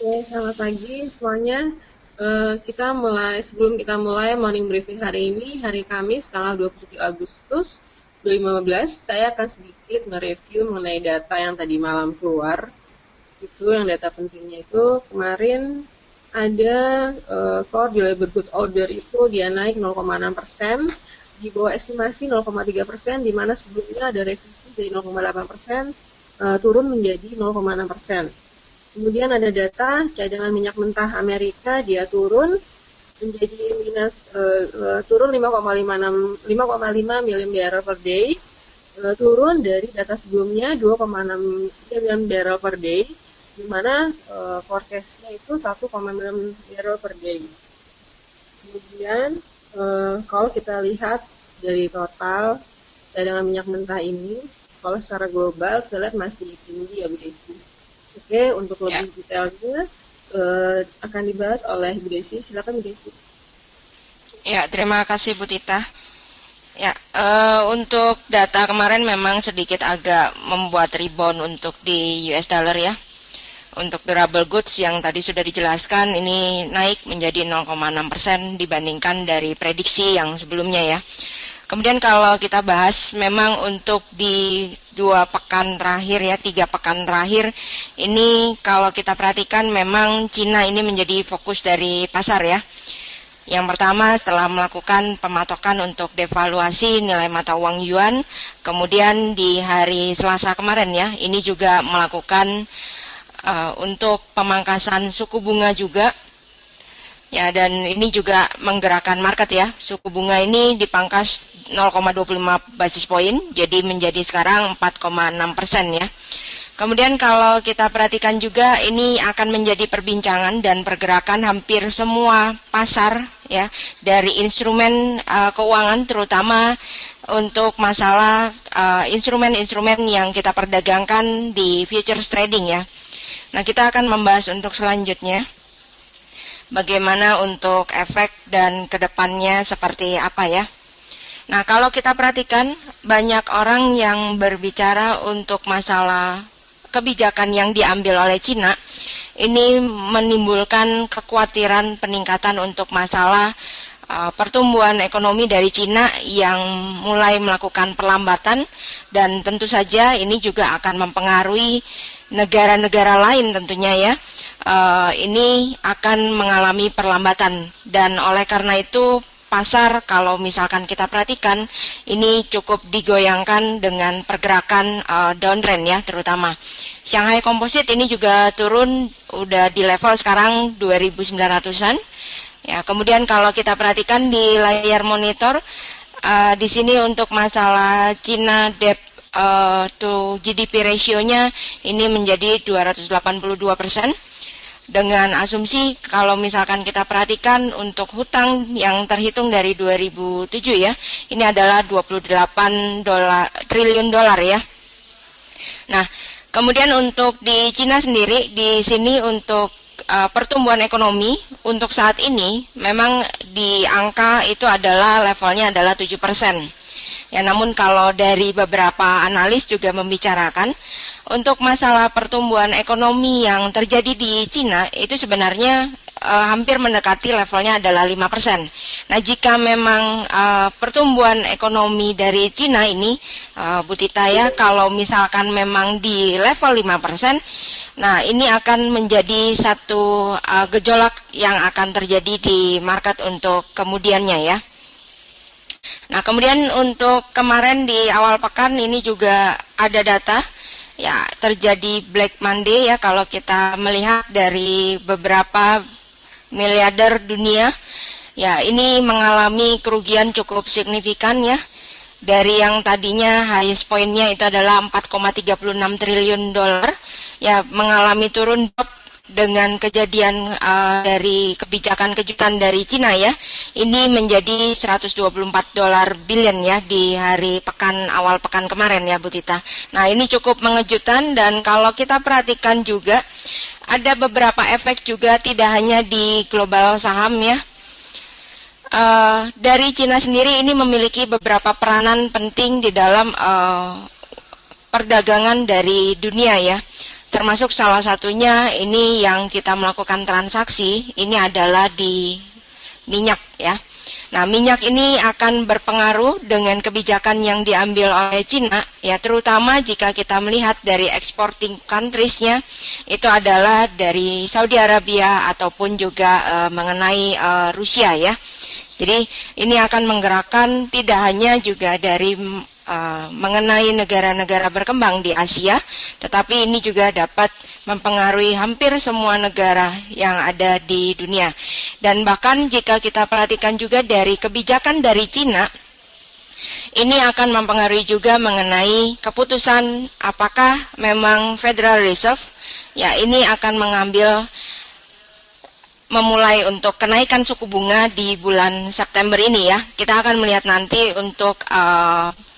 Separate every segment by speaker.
Speaker 1: Selamat pagi semuanya. Sebelum kita mulai morning briefing hari ini, hari Kamis tanggal 27 Agustus 2015, saya akan sedikit mereview mengenai data yang tadi malam keluar. Itu yang data pentingnya itu kemarin ada core delivered goods order itu dia naik 0,6%, di bawah estimasi 0,3%, di mana sebelumnya ada revisi dari 0,8%, turun menjadi 0,6%. Kemudian ada data cadangan minyak mentah Amerika, dia turun menjadi turun 5,5 million barrel per day, turun dari data sebelumnya 2,6 million barrel per day, di mana forecast-nya itu 1,9 barrel per day. Kemudian kalau kita lihat dari total cadangan minyak mentah ini, kalau secara global kita lihat masih tinggi ya Bu Desi. Oke, untuk lebih detailnya akan dibahas oleh Bu Desi. Silakan Bu Desi.
Speaker 2: Ya, terima kasih Bu Tita. Ya, untuk data kemarin memang sedikit agak membuat rebound untuk di US dollar ya. Untuk durable goods yang tadi sudah dijelaskan ini naik menjadi 0,6% dibandingkan dari prediksi yang sebelumnya ya. Kemudian kalau kita bahas memang untuk di 2 pekan terakhir ya, 3 pekan terakhir ini kalau kita perhatikan memang Cina ini menjadi fokus dari pasar ya. Yang pertama setelah melakukan pematokan untuk devaluasi nilai mata uang yuan, kemudian di hari Selasa kemarin ya, ini juga melakukan untuk pemangkasan suku bunga juga. Ya, dan ini juga menggerakkan market ya. Suku bunga ini dipangkas 0,25 basis poin, jadi menjadi sekarang 4,6% ya. Kemudian kalau kita perhatikan juga ini akan menjadi perbincangan dan pergerakan hampir semua pasar ya, dari instrumen keuangan terutama untuk masalah instrumen-instrumen yang kita perdagangkan di futures trading ya. Nah, kita akan membahas untuk selanjutnya bagaimana untuk efek dan kedepannya seperti apa ya. Nah, kalau kita perhatikan banyak orang yang berbicara untuk masalah kebijakan yang diambil oleh Cina ini menimbulkan kekhawatiran peningkatan untuk masalah pertumbuhan ekonomi dari Cina yang mulai melakukan perlambatan, dan tentu saja ini juga akan mempengaruhi negara-negara lain tentunya ya. Ini akan mengalami perlambatan, dan oleh karena itu pasar kalau misalkan kita perhatikan ini cukup digoyangkan dengan pergerakan downtrend ya, terutama Shanghai Composite ini juga turun udah di level sekarang 2900-an ya. Kemudian kalau kita perhatikan di layar monitor di sini untuk masalah China debt to GDP ratio-nya ini menjadi 282%. Dengan asumsi kalau misalkan kita perhatikan untuk hutang yang terhitung dari 2007 ya, ini adalah 28 triliun dolar ya. Nah, kemudian untuk di Cina sendiri, di sini untuk pertumbuhan ekonomi untuk saat ini memang di angka itu adalah levelnya adalah 7%. Ya, namun kalau dari beberapa analis juga membicarakan untuk masalah pertumbuhan ekonomi yang terjadi di Cina itu sebenarnya hampir mendekati levelnya adalah 5%. Nah, jika memang pertumbuhan ekonomi dari Cina ini Bu Tita ya, kalau misalkan memang di level 5%, nah ini akan menjadi satu gejolak yang akan terjadi di market untuk kemudiannya ya. Nah, kemudian untuk kemarin di awal pekan ini juga ada data ya, terjadi Black Monday ya. Kalau kita melihat dari beberapa miliarder dunia ya, ini mengalami kerugian cukup signifikan ya. Dari yang tadinya highest point-nya itu adalah 4,36 triliun dolar ya, mengalami turun dengan kejadian dari kebijakan kejutan dari Cina ya, ini menjadi 124 dolar billion ya di hari awal pekan kemarin ya Bu Tita. Nah, ini cukup mengejutkan, dan kalau kita perhatikan juga ada beberapa efek juga tidak hanya di global saham ya. Dari Cina sendiri ini memiliki beberapa peranan penting di dalam perdagangan dari dunia ya. termasuk salah satunya ini yang kita melakukan transaksi, ini adalah di minyak ya. Nah, minyak ini akan berpengaruh dengan kebijakan yang diambil oleh Cina, ya terutama jika kita melihat dari exporting countries-nya, itu adalah dari Saudi Arabia ataupun juga mengenai Rusia ya. Jadi ini akan menggerakkan tidak hanya juga dari mengenai negara-negara berkembang di Asia, tetapi ini juga dapat mempengaruhi hampir semua negara yang ada di dunia. Dan bahkan jika kita perhatikan juga dari kebijakan dari Cina, ini akan mempengaruhi juga mengenai keputusan apakah memang Federal Reserve ya ini akan memulai untuk kenaikan suku bunga di bulan September ini ya. Kita akan melihat nanti untuk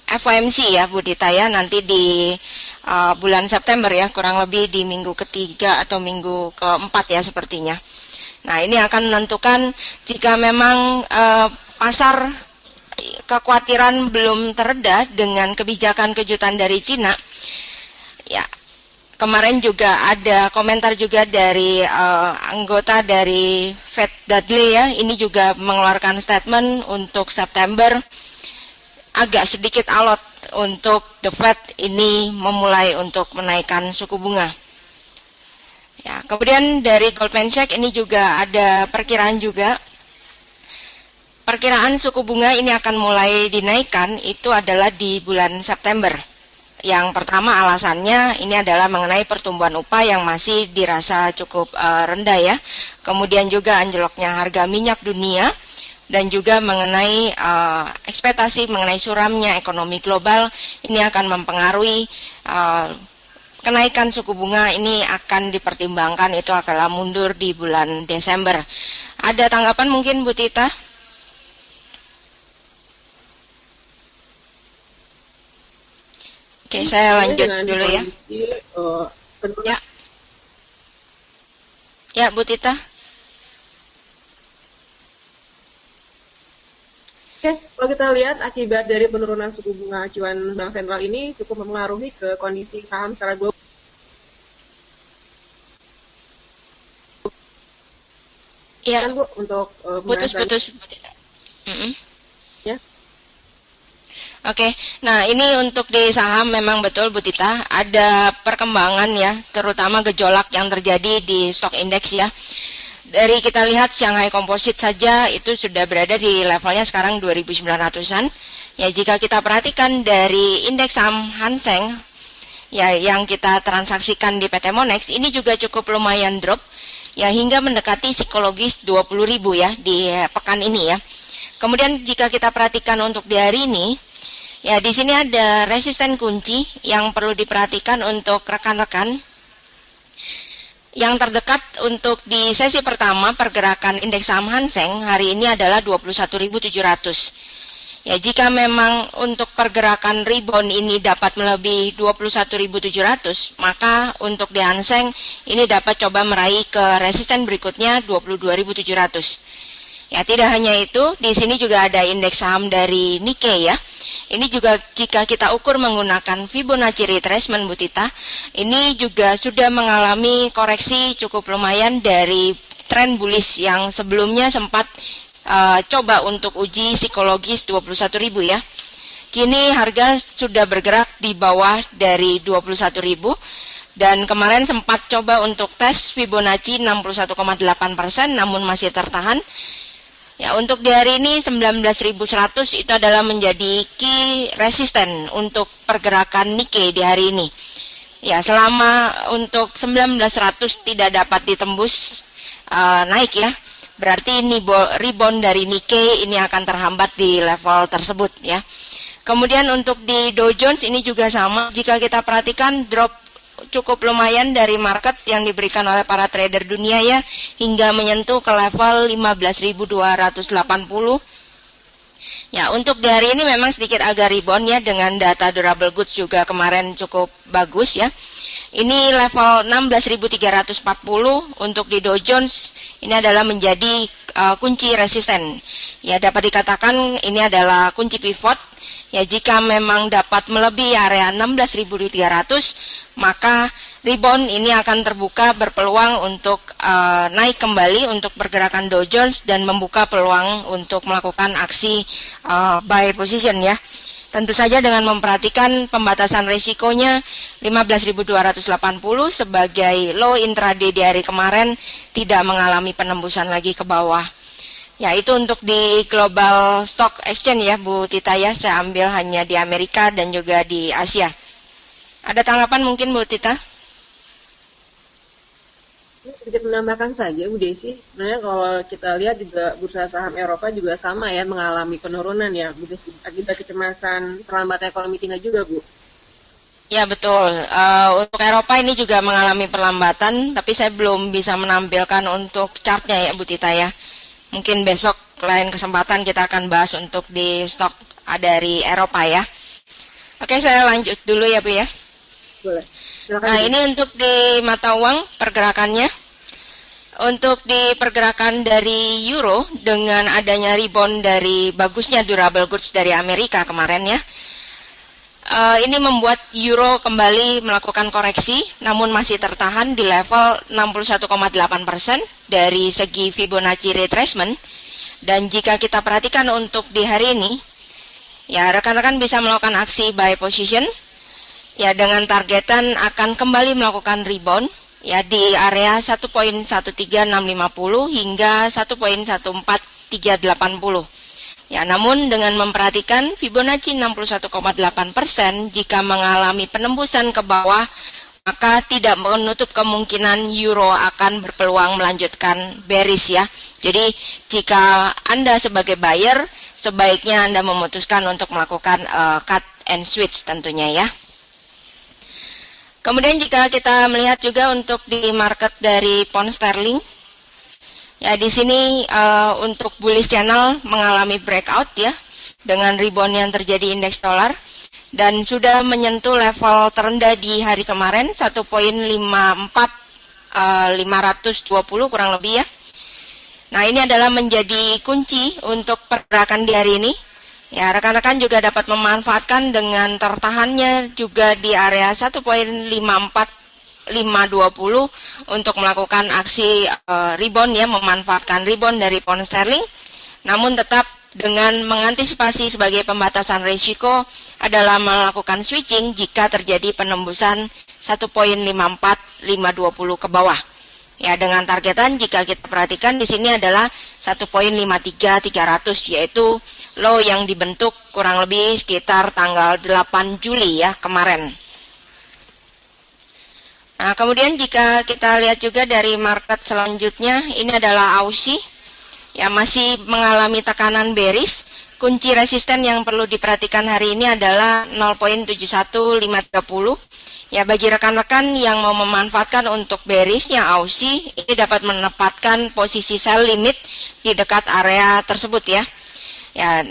Speaker 2: FOMC ya Bu Dita ya, nanti di bulan September ya, kurang lebih di minggu ketiga atau minggu keempat ya sepertinya. Nah, ini akan menentukan jika memang pasar kekhawatiran belum tereda dengan kebijakan kejutan dari Cina. Ya, kemarin juga ada komentar juga dari anggota dari Fed Dudley ya, ini juga mengeluarkan statement untuk September agak sedikit alot untuk the Fed ini memulai untuk menaikkan suku bunga. Ya, kemudian dari Goldman Sachs ini juga ada perkiraan juga. Perkiraan suku bunga ini akan mulai dinaikkan itu adalah di bulan September. Yang pertama alasannya ini adalah mengenai pertumbuhan upah yang masih dirasa cukup rendah ya. Kemudian juga anjloknya harga minyak dunia dan juga mengenai ekspektasi mengenai suramnya ekonomi global ini akan mempengaruhi kenaikan suku bunga ini akan dipertimbangkan itu adalah mundur di bulan Desember. Ada tanggapan mungkin Bu Tita? Oke, saya lanjut dulu ya. Ya. Ya, Bu Tita.
Speaker 1: Oke, kalau kita lihat akibat dari penurunan suku bunga acuan Bank Sentral ini cukup mempengaruhi ke kondisi saham secara global.
Speaker 2: Ya,
Speaker 1: Kan Bu, untuk
Speaker 2: putus-putus.
Speaker 1: Ya.
Speaker 2: Oke, nah ini untuk di saham memang betul Bu Tita, ada perkembangan ya, terutama gejolak yang terjadi di stock index ya. Dari kita lihat Shanghai Composite saja itu sudah berada di levelnya sekarang 2.900-an. Ya, jika kita perhatikan dari indeks saham Hang Seng ya yang kita transaksikan di PT Monex ini juga cukup lumayan drop ya hingga mendekati psikologis 20.000 ya di pekan ini ya. Kemudian jika kita perhatikan untuk di hari ini ya, di sini ada resisten kunci yang perlu diperhatikan untuk rekan-rekan. Yang terdekat untuk di sesi pertama pergerakan indeks saham Hang Seng hari ini adalah 21.700. Ya, jika memang untuk pergerakan rebound ini dapat melebihi 21.700, maka untuk di Hang Seng ini dapat coba meraih ke resisten berikutnya 22.700. Ya, tidak hanya itu, di sini juga ada indeks saham dari Nikkei ya. Ini juga jika kita ukur menggunakan Fibonacci retracement Bu Tita, ini juga sudah mengalami koreksi cukup lumayan dari tren bullish yang sebelumnya sempat coba untuk uji psikologis 21.000 ya. Kini harga sudah bergerak di bawah dari 21.000 dan kemarin sempat coba untuk tes Fibonacci 61,8% namun masih tertahan. Ya, untuk di hari ini 19.100 itu adalah menjadi key resisten untuk pergerakan Nikkei di hari ini. Ya, selama untuk 19.100 tidak dapat ditembus naik ya, berarti ini rebound dari Nikkei ini akan terhambat di level tersebut ya. Kemudian untuk di Dow Jones ini juga sama, jika kita perhatikan drop cukup lumayan dari market yang diberikan oleh para trader dunia ya hingga menyentuh ke level 15.280. Ya, untuk di hari ini memang sedikit agak rebound ya dengan data durable goods juga kemarin cukup bagus ya. Ini level 16.340 untuk di Dow Jones ini adalah menjadi kunci resisten. Ya, dapat dikatakan ini adalah kunci pivot Ya, jika memang dapat melebihi area 16.300, maka rebound ini akan terbuka berpeluang untuk naik kembali untuk pergerakan Dow Jones dan membuka peluang untuk melakukan aksi buy position ya. Tentu saja dengan memperhatikan pembatasan risikonya 15.280 sebagai low intraday di hari kemarin tidak mengalami penembusan lagi ke bawah. Ya, itu untuk di Global Stock Exchange ya Bu Tita ya, saya ambil hanya di Amerika dan juga di Asia. Ada tanggapan mungkin Bu Tita?
Speaker 1: Ini sedikit menambahkan saja Bu Desi, sebenarnya kalau kita lihat juga bursa saham Eropa juga sama ya mengalami penurunan ya Bu Desi, akibat kecemasan perlambatan ekonomi Cina juga Bu.
Speaker 2: Ya betul, untuk Eropa ini juga mengalami perlambatan, tapi saya belum bisa menampilkan untuk chartnya ya Bu Tita ya. Mungkin besok lain kesempatan kita akan bahas untuk di stok dari Eropa ya. Oke, saya lanjut dulu ya Bu ya.
Speaker 1: Boleh. Silakan,
Speaker 2: Nah,
Speaker 1: Bu.
Speaker 2: ini untuk di mata uang pergerakannya. Untuk di pergerakan dari euro dengan adanya rebound dari bagusnya durable goods dari Amerika kemarin ya. Ini membuat euro kembali melakukan koreksi, namun masih tertahan di level 61,8% dari segi Fibonacci retracement. Dan jika kita perhatikan untuk di hari ini, ya rekan-rekan bisa melakukan aksi buy position, ya dengan targetan akan kembali melakukan rebound, ya di area 1.13650 hingga 1.14380. Ya, namun dengan memperhatikan Fibonacci 61,8%, jika mengalami penembusan ke bawah, maka tidak menutup kemungkinan euro akan berpeluang melanjutkan bearish ya. Jadi, jika Anda sebagai buyer, sebaiknya Anda memutuskan untuk melakukan cut and switch tentunya ya. Kemudian jika kita melihat juga untuk di market dari pound sterling, ya di sini untuk bullish channel mengalami breakout ya dengan rebound yang terjadi indeks dolar dan sudah menyentuh level terendah di hari kemarin 1.54520 kurang lebih ya. Nah, ini adalah menjadi kunci untuk pergerakan di hari ini. Ya, rekan-rekan juga dapat memanfaatkan dengan tertahannya juga di area 1.54520 untuk melakukan aksi rebound ya, memanfaatkan rebound dari pound sterling. Namun tetap dengan mengantisipasi sebagai pembatasan risiko adalah melakukan switching jika terjadi penembusan 1.54520 ke bawah. Ya, dengan targetan jika kita perhatikan di sini adalah 1.53300 yaitu low yang dibentuk kurang lebih sekitar tanggal 8 Juli ya kemarin. Nah, kemudian jika kita lihat juga dari market selanjutnya, ini adalah Aussie yang masih mengalami tekanan bearish. Kunci resisten yang perlu diperhatikan hari ini adalah 0.71530. Ya, bagi rekan-rekan yang mau memanfaatkan untuk bearishnya Aussie, ini dapat menempatkan posisi sell limit di dekat area tersebut ya. Ya,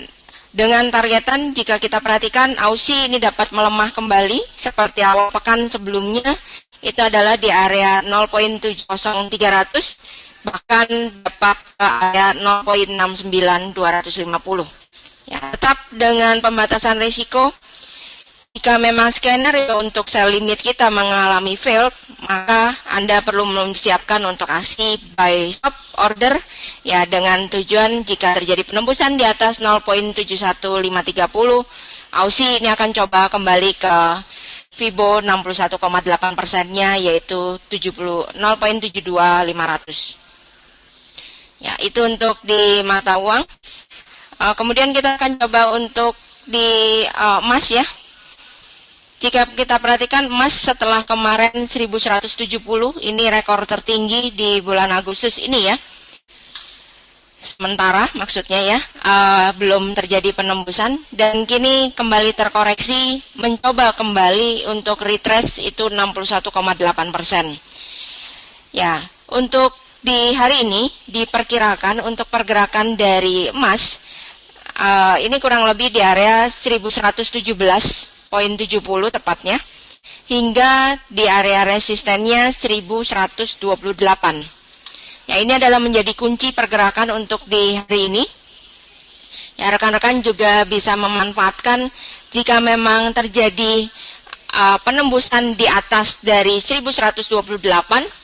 Speaker 2: dengan targetan jika kita perhatikan Aussie ini dapat melemah kembali seperti awal pekan sebelumnya. Itu adalah di area 0.70300 bahkan dapat ke area 0.69250. Ya, tetap dengan pembatasan risiko. Jika memang skenario untuk sell limit kita mengalami failed, maka Anda perlu mempersiapkan untuk aksi buy stop order ya dengan tujuan jika terjadi penembusan di atas 0.71530, Aussie ini akan coba kembali ke Fibo 61,8%-nya yaitu 0.72500. Ya, itu untuk di mata uang. Kemudian kita akan coba untuk di emas ya. Jika kita perhatikan emas setelah kemarin 1170, ini rekor tertinggi di bulan Agustus ini ya. Sementara maksudnya ya, belum terjadi penembusan dan kini kembali terkoreksi, mencoba kembali untuk retrace itu 61,8%. Ya, untuk di hari ini diperkirakan untuk pergerakan dari emas, ini kurang lebih di area 1117.70 tepatnya hingga di area resistennya 1128. Ya, ini adalah menjadi kunci pergerakan untuk di hari ini. Ya, rekan-rekan juga bisa memanfaatkan jika memang terjadi penembusan di atas dari 1128,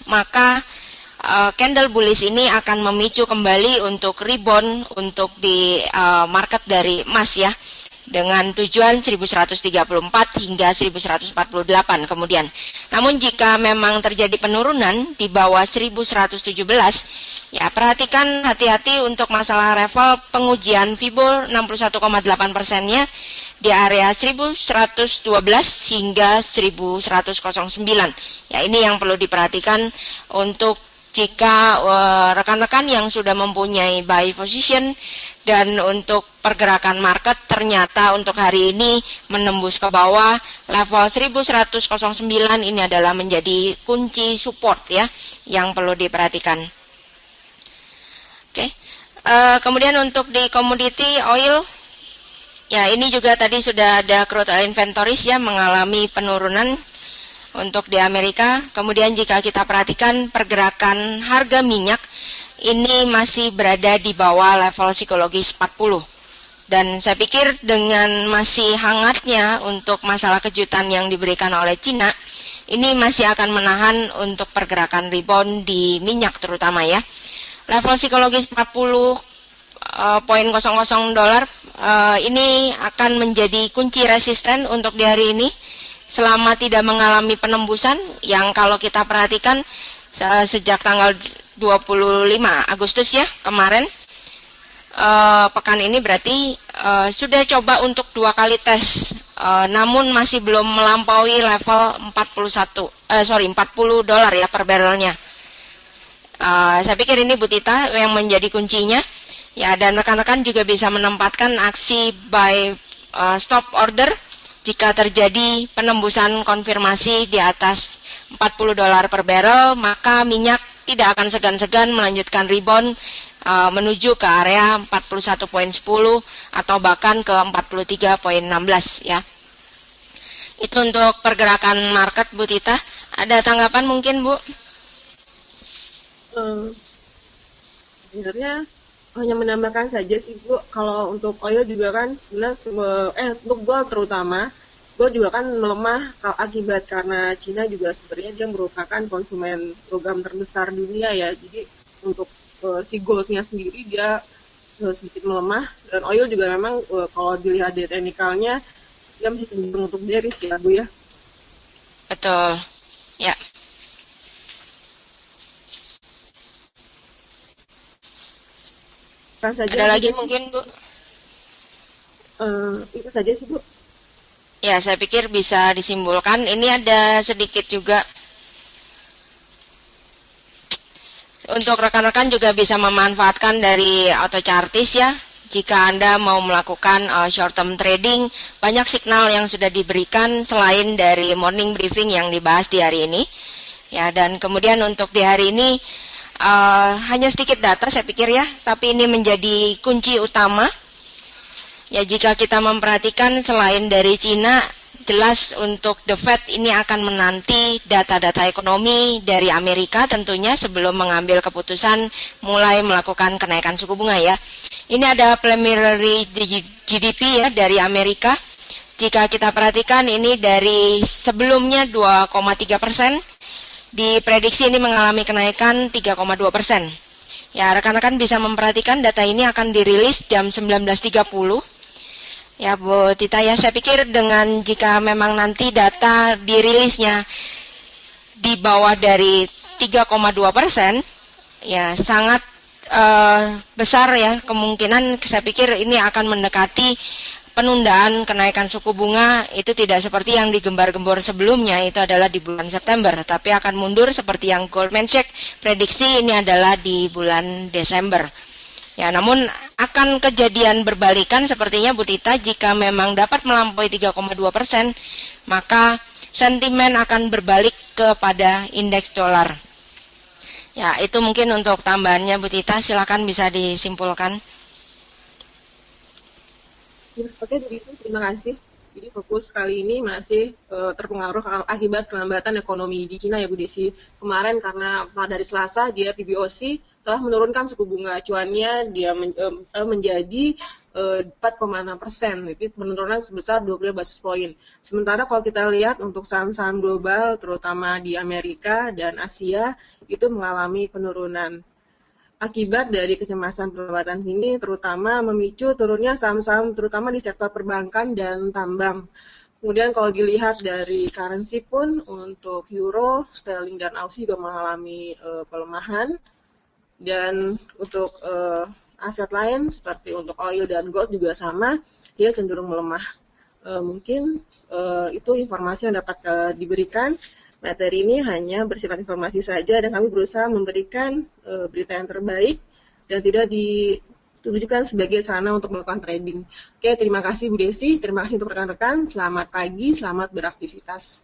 Speaker 2: maka candle bullish ini akan memicu kembali untuk rebound untuk di market dari emas ya, dengan tujuan 1134 hingga 1148 kemudian. Namun jika memang terjadi penurunan di bawah 1117, ya perhatikan hati-hati untuk masalah level pengujian Fibo 61,8%-nya di area 1112 hingga 1109. Ya, ini yang perlu diperhatikan untuk jika rekan-rekan yang sudah mempunyai buy position, dan untuk pergerakan market ternyata untuk hari ini menembus ke bawah level 1109, ini adalah menjadi kunci support ya yang perlu diperhatikan. Oke. Kemudian untuk di komoditi oil, ya ini juga tadi sudah ada crude oil inventories ya mengalami penurunan untuk di Amerika. Kemudian jika kita perhatikan pergerakan harga minyak, ini masih berada di bawah level psikologis 40. Dan saya pikir dengan masih hangatnya untuk masalah kejutan yang diberikan oleh Cina, ini masih akan menahan untuk pergerakan rebound di minyak terutama ya. Level psikologis 40,00 dolar ini akan menjadi kunci resisten untuk di hari ini selama tidak mengalami penembusan yang kalau kita perhatikan sejak tanggal 25 Agustus ya kemarin, pekan ini berarti sudah coba untuk 2 kali tes, namun masih belum melampaui level 40 dolar ya per barrelnya. Saya pikir ini Bu Tita yang menjadi kuncinya ya, dan rekan-rekan juga bisa menempatkan aksi buy stop order jika terjadi penembusan konfirmasi di atas 40 dolar per barrel, maka minyak tidak akan segan-segan melanjutkan rebound menuju ke area 41.10 atau bahkan ke 43.16 ya. Itu untuk pergerakan market Bu Tita. Ada tanggapan mungkin Bu?
Speaker 1: Sebenarnya hanya menambahkan saja sih Bu, kalau untuk oil juga kan sebenarnya untuk gold terutama, gold juga kan melemah akibat karena Cina juga sebenarnya dia merupakan konsumen logam terbesar dunia ya. Jadi untuk si goldnya sendiri dia sedikit melemah, dan oil juga memang kalau dilihat dari teknikalnya dia masih cenderung untuk bearish ya Bu ya.
Speaker 2: Betul. Ya.
Speaker 1: Saja
Speaker 2: ada lagi mungkin Bu?
Speaker 1: Itu saja sih Bu.
Speaker 2: Ya, saya pikir bisa disimpulkan. Ini ada sedikit juga untuk rekan-rekan juga bisa memanfaatkan dari auto chartis ya. Jika Anda mau melakukan short term trading, banyak signal yang sudah diberikan selain dari morning briefing yang dibahas di hari ini. Ya, dan kemudian untuk di hari ini hanya sedikit data saya pikir ya, tapi ini menjadi kunci utama. Ya, jika kita memperhatikan selain dari Cina, jelas untuk The Fed ini akan menanti data-data ekonomi dari Amerika tentunya sebelum mengambil keputusan mulai melakukan kenaikan suku bunga ya. Ini ada preliminary GDP ya dari Amerika. Jika kita perhatikan ini dari sebelumnya 2,3%, diprediksi ini mengalami kenaikan 3,2%. Ya, rekan-rekan bisa memperhatikan data ini akan dirilis jam 19.30. Ya Bu Tita ya, saya pikir dengan jika memang nanti data dirilisnya di bawah dari 3,2%, ya sangat besar ya kemungkinan, saya pikir ini akan mendekati penundaan kenaikan suku bunga. Itu tidak seperti yang digembar-gembor sebelumnya, itu adalah di bulan September, tapi akan mundur seperti yang Goldman Sachs prediksi ini adalah di bulan Desember. Ya, namun akan kejadian berbalikan sepertinya Bu Tita, jika memang dapat melampaui 3,2%, maka sentimen akan berbalik kepada indeks dolar. Ya, itu mungkin untuk tambahannya Bu Tita, silakan bisa disimpulkan.
Speaker 1: Oke, terima kasih. Jadi fokus kali ini masih terpengaruh akibat kelambatan ekonomi di Cina ya Bu Desi. Kemarin karena pada hari Selasa dia PBOC telah menurunkan suku bunga acuannya dia menjadi 4,6%, itu penurunan sebesar 20 basis poin. Sementara kalau kita lihat untuk saham-saham global, terutama di Amerika dan Asia, itu mengalami penurunan. Akibat dari kecemasan pelambatan ini terutama memicu turunnya saham-saham terutama di sektor perbankan dan tambang. Kemudian kalau dilihat dari currency pun untuk euro, sterling dan Aussie juga mengalami pelemahan, dan untuk aset lain seperti untuk oil dan gold juga sama, dia cenderung melemah. Mungkin itu informasi yang dapat diberikan. Materi ini hanya bersifat informasi saja dan kami berusaha memberikan berita yang terbaik dan tidak ditujukan sebagai sarana untuk melakukan trading. Oke, terima kasih Bu Desi, terima kasih untuk rekan-rekan. Selamat pagi, selamat beraktivitas.